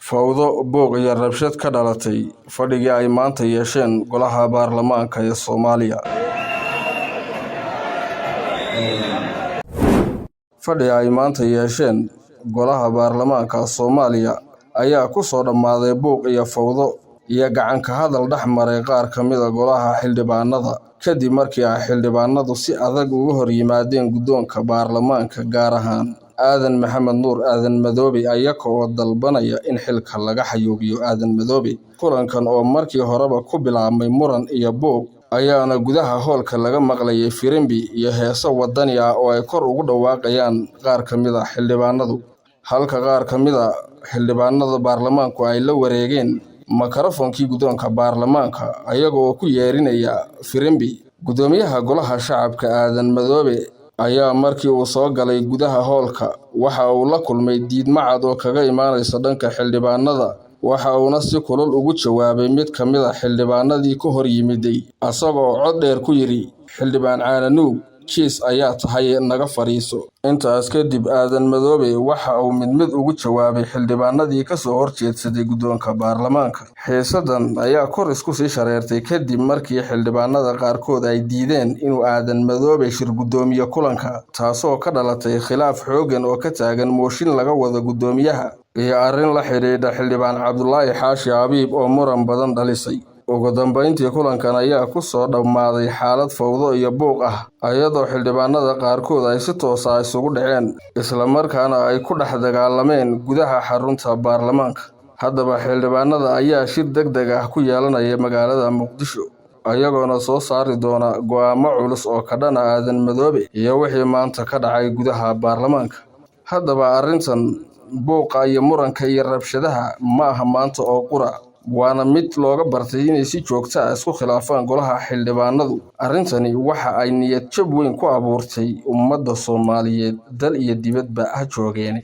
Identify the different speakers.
Speaker 1: fawdo buuq iyo rabshad ka dhalatay fadhigii ay maanta yeesheen golaha baarlamaanka ee Soomaaliya. Fadhiga ay maanta yeesheen golaha baarlamaanka Soomaaliya ayaa ku soo dhamaaday buuq iyo fawdo iyo gacan ka hadal dhexmaray qaar ka mid ah golaha xildhibaanada kadib markii ay xildhibaanadu si adag uga hor yimaadeen guddoonka baarlamaanka gaar ahaan Aadan Maxamed Nuur Aadan Madoobe ayaga oo dalbanaya in xilka laga xayuubiyo Aadan Madoobe. Kulankan oo markii horeba ku bilaabmay muran iyo buuq ayaana gudaha hoolka laga maqlayay firimbi iyo heeso wadani ah oo ay kor ugu dhawaaqayaan qaar ka mid ah xildhibaanadu, halka qaar ka mid ah xildhibaanada baarlamaanku ay la wareegeen makarafonkii guddoonka baarlamaanka ayaga oo ku yeerinaya firimbi. Gudoomiyaha golaha shacabka Aadan Madoobe ayaa markii uu soo galay gudaha hoolka waxa uu la kulmay diidmo cad oo kaga imaanaysa dhanka xildhibaanada, waxa uuna si kulul ugu jawaabay mid ka mid ah xildhibaanadii ku hor yimiday asagoo cod dheer ku yiri xildhibaan Caananuug kiis ayaa tahay naga fariiso. Intaas kadib Aadan Madoobe waxa uu mid ugu jawaabay xildhibaanadii ka soo horjeedsaday guddoonka baarlamaanka. Xiisadan ayaa kor isku sii shareertay kadib markii xildhibaanada qaarkood ay diideen inuu Aadan Madoobe shir gudoomiye kulanka, taasoo ka dhalatay khilaaf xooggan oo ka taagan mooshin laga wada gudoomiyaha iyo arrin la xiriirta xildhibaan Cabdulaahi Xaashi Abiib oo muran badan dhalisay. Ugu dambeyntii kulankan ayaa ku soo dhamaaday xaalad fawdo iyo buuq ah iyadoo xildhibaanada qaarkood ay si toos ah isugu dhaceen isla markaana ay ku dhex dagaalameen gudaha xarunta baarlamaanka. Haddaba xildhibaanada ayaa shir degdeg ah ku yeelanaya magaalada Muqdisho ayagoona soo saari doona go'aamo culus oo ka dhan ah Aadan Madoobe iyo wixii maanta ka dhacay gudaha baarlamaanka. Haddaba arrintan buuqa iyo muranka iyo rabshadaha ma aha maanta oo qura, waana mid looga bartay inay si joogto ah isku khilaafaan golaha xildhibaanadu. Arrintani waxa ay niyad jab weyn ku abuurtay ummadda Soomaaliyeed dal iyo dibadba ha joogeen.